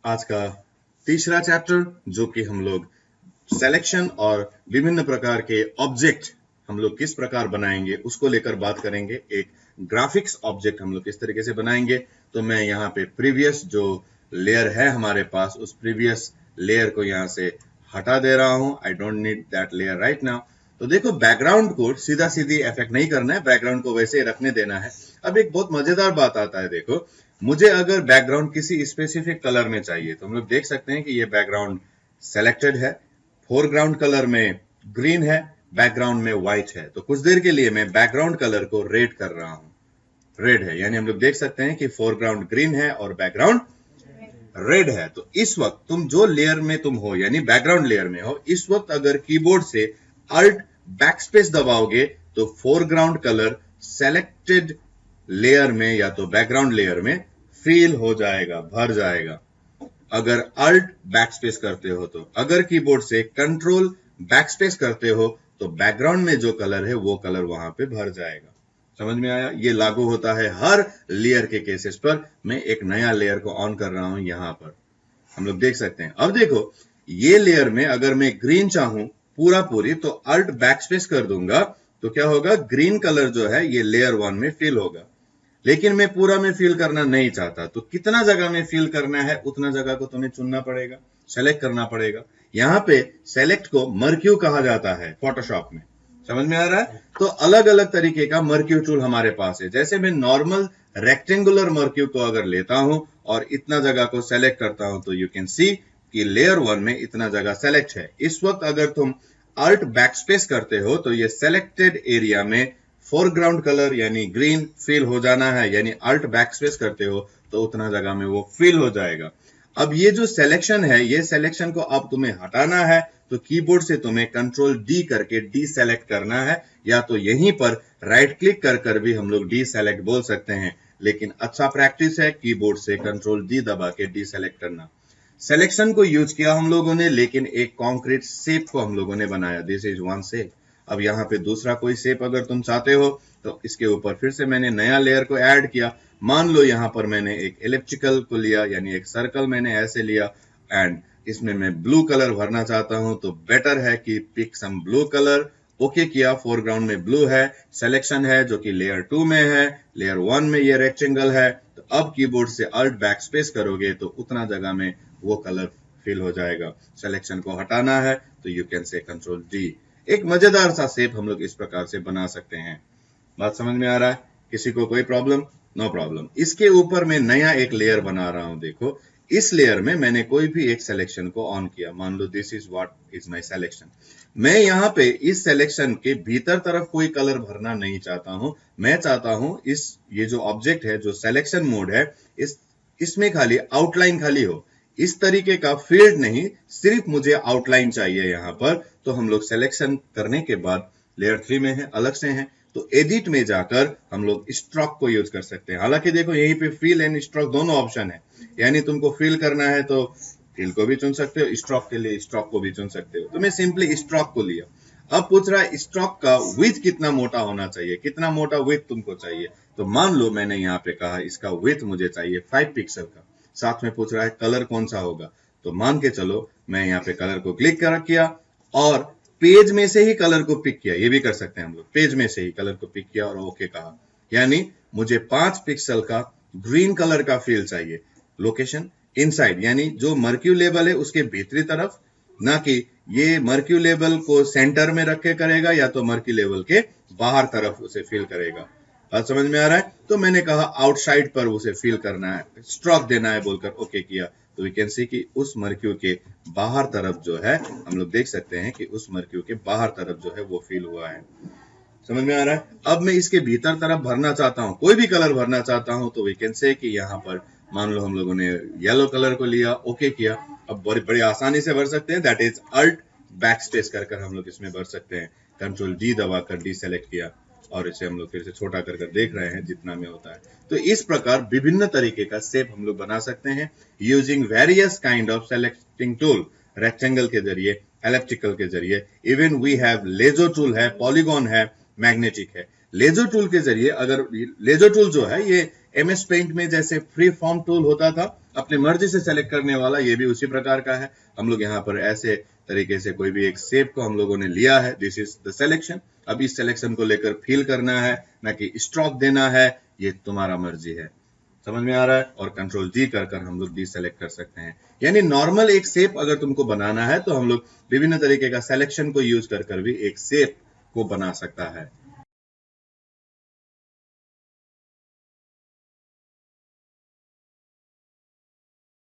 आज का तीसरा चैप्टर जो कि हम लोग सिलेक्शन और विभिन्न प्रकार के ऑब्जेक्ट हम लोग किस प्रकार बनाएंगे उसको लेकर बात करेंगे। एक ग्राफिक्स ऑब्जेक्ट हम लोग किस तरीके से बनाएंगे। तो मैं यहाँ पे प्रीवियस जो लेयर है हमारे पास उस प्रीवियस लेयर को यहाँ से हटा दे रहा हूं। I don't need that layer right now. तो देखो बैकग्राउंड को सीधा सीधी इफेक्ट नहीं करना है, बैकग्राउंड को वैसे ही रखने देना है। अब एक बहुत मजेदार बात आता है, देखो मुझे अगर बैकग्राउंड किसी स्पेसिफिक कलर में चाहिए तो हम लोग देख सकते हैं कि ये बैकग्राउंड सेलेक्टेड है, फोरग्राउंड कलर में ग्रीन है, बैकग्राउंड में व्हाइट है। तो कुछ देर के लिए मैं बैकग्राउंड कलर को रेड कर रहा हूं, रेड है, यानी हम लोग देख सकते हैं कि फोरग्राउंड ग्रीन है और बैकग्राउंड रेड है। तो इस वक्त तुम जो लेयर में तुम हो यानी बैकग्राउंड लेयर में हो, इस वक्त अगर कीबोर्ड से अल्ट बैकस्पेस दबाओगे तो फोरग्राउंड कलर सेलेक्टेड लेयर में या तो बैकग्राउंड लेयर में फिल हो जाएगा, भर जाएगा। अगर अल्ट बैकस्पेस करते हो तो, अगर कीबोर्ड से कंट्रोल बैकस्पेस करते हो तो बैकग्राउंड में जो कलर है वो कलर वहां पे भर जाएगा। समझ में आया? ये लागू होता है हर लेयर के केसेस पर। मैं एक नया लेयर को ऑन कर रहा हूं, यहां पर हम लोग देख सकते हैं। अब देखो ये लेयर में अगर मैं ग्रीन चाहूं पूरा पूरी तो अल्ट बैकस्पेस कर दूंगा तो क्या होगा, ग्रीन कलर जो है ये लेयर 1 में फिल होगा। लेकिन मैं पूरा में फिल करना नहीं चाहता, तो कितना जगह में फिल करना है उतना जगह को तुम्हें चुनना पड़ेगा, सेलेक्ट करना पड़ेगा। यहां पे सेलेक्ट को मर्क्यू कहा जाता है फोटोशॉप में। समझ में आ रहा है? तो अलग अलग तरीके का मर्क्यू टूल हमारे पास है। जैसे मैं नॉर्मल रेक्टेंगुलर मर्क्यू को अगर लेता हूं और इतना जगह को सेलेक्ट करता हूं तो यू कैन सी कि लेयर 1 में इतना जगह सेलेक्ट है। इस वक्त अगर तुम अल्ट बैकस्पेस करते हो तो ये सेलेक्टेड एरिया में फोरग्राउंड कलर यानी ग्रीन फिल हो जाना है, यानी अल्ट बैकस्पेस करते हो तो उतना जगह में वो फिल हो जाएगा। अब ये जो सिलेक्शन है, ये सिलेक्शन को अब तुम्हें हटाना है तो कीबोर्ड से तुम्हें कंट्रोल डी करके डी सेलेक्ट करना है, या तो यहीं पर राइट क्लिक कर कर भी हम लोग डी सेलेक्ट बोल सकते हैं। लेकिन अच्छा प्रैक्टिस है कीबोर्ड से कंट्रोल डी दबा के डी सेलेक्ट करना। सिलेक्शन को यूज किया हम लोगों ने, लेकिन एक कॉन्क्रीट शेप को हम लोगों ने बनाया। This is one shape. अब यहाँ पे दूसरा कोई शेप अगर तुम चाहते हो तो इसके ऊपर फिर से मैंने नया लेयर को ऐड किया। मान लो यहाँ पर मैंने एक इलिप्टिकल को लिया, यानी एक सर्कल मैंने ऐसे लिया, एंड इसमें मैं ब्लू कलर भरना चाहता हूं तो बेटर है कि pick some blue colour. Okay किया, फोरग्राउंड में ब्लू है, सिलेक्शन है जो कि लेयर 2 में है, लेयर 1 में ये रेक्टेंगल है। तो अब कीबोर्ड से अल्ट बैकस्पेस करोगे तो उतना जगह में वो कलर फिल हो जाएगा। सिलेक्शन को हटाना है तो you can say control D. एक मजेदार सा शेप हम लोग इस प्रकार से बना सकते हैं। बात समझ में आ रहा है? किसी को कोई प्रॉब्लम? No problem. इसके ऊपर मैं नया एक लेयर बना रहा हूं। देखो इस लेयर में मैंने कोई भी एक सिलेक्शन को ऑन किया। मान लो this is what is my selection. मैं यहाँ पे इस सिलेक्शन के भीतर तरफ कोई कलर भरना नहीं चाहता हूं। मैं चाहता हूं ये जो ऑब्जेक्ट है, जो सिलेक्शन मोड है, इसमें खाली आउटलाइन खाली हो। इस तरीके का फील्ड नहीं, सिर्फ मुझे आउटलाइन चाहिए यहाँ पर। तो हम लोग सिलेक्शन करने के बाद लेयर 3 में है, अलग से है, तो एडिट में जाकर हम लोग स्ट्रोक को यूज कर सकते हैं। हालांकि देखो यहीं पे फिल एंड स्ट्रोक दोनों ऑप्शन है, यानी तुमको फिल करना है तो फिल को भी चुन सकते हो, स्ट्रोक के लिए स्ट्रोक को भी चुन सकते हो। तो मैं सिंपली स्ट्रोक को लिया। अब पूछ रहा है स्ट्रोक का विड्थ कितना मोटा होना चाहिए, कितना मोटा विड्थ तुमको चाहिए। तो मान लो मैंने यहाँ पे कहा इसका विड्थ मुझे चाहिए 5 पिक्सल का। साथ में पूछ रहा है कलर कौन सा होगा, तो मान के चलो मैं यहाँ पे कलर को क्लिक किया और पेज में से ही कलर को पिक किया। ये भी कर सकते हैं हम लोग, पेज में से ही कलर को पिक किया और ओके कहा। यानी मुझे 5 पिक्सल का ग्रीन कलर का फील चाहिए। लोकेशन इनसाइड, यानी जो मर्क्यू लेबल है उसके भीतरी तरफ, ना कि ये मर्क्यू लेबल को सेंटर में रख के करेगा या तो मर्क्यू लेबल के बाहर तरफ उसे फील करेगा। बात समझ में आ रहा है? तो मैंने कहा आउटसाइड पर उसे फील करना है, स्ट्रोक देना है बोलकर ओके किया। तो वी कैन सी कि उस मर्क्यू के बाहर तरफ जो है, हम लोग देख सकते हैं कि उस मर्क्यू के बाहर तरफ जो है वो फील हुआ है। समझ में आ रहा है? अब मैं इसके भीतर तरफ भरना चाहता हूं, कोई भी कलर भरना चाहता हूं, तो वी कैन से कि यहाँ पर मान लो हम लोगों ने येलो कलर को लिया, ओके किया। अब बड़ी आसानी से भर सकते हैं, दैट इज अल्ट बैकस्पेस कर हम लोग इसमें भर सकते हैं। कंट्रोल डी दबाकर डी सेलेक्ट किया और इसे हम लोग फिर से छोटा कर देख रहे हैं जितना में होता है। तो इस प्रकार विभिन्न तरीके का शेप हम लोग बना सकते हैं using various kind of selecting tool. Rectangle के जरिए, एलिप्टिकल के जरिए, even we have lasso tool है, पॉलीगॉन है, मैग्नेटिक है। लेजर टूल के जरिए, अगर लेजर टूल जो है ये MS पेंट में जैसे फ्री फॉर्म टूल होता था, अपनी मर्जी से सेलेक्ट करने वाला ये भी उसी प्रकार का है। हम लोग यहाँ पर ऐसे तरीके से कोई भी एक शेप को हम लोगों ने लिया है, दिस इज द सिलेक्शन। अब इस सिलेक्शन को लेकर फील करना है, ना कि स्ट्रोक देना है, ये तुम्हारा मर्जी है। समझ में आ रहा है? और कंट्रोल जी कर कर हम लोग डीसेलेक्ट कर सकते हैं। यानी नॉर्मल एक शेप अगर तुमको बनाना है तो हम लोग विभिन्न तरीके का सिलेक्शन को यूज कर कर भी एक शेप को बना सकता है।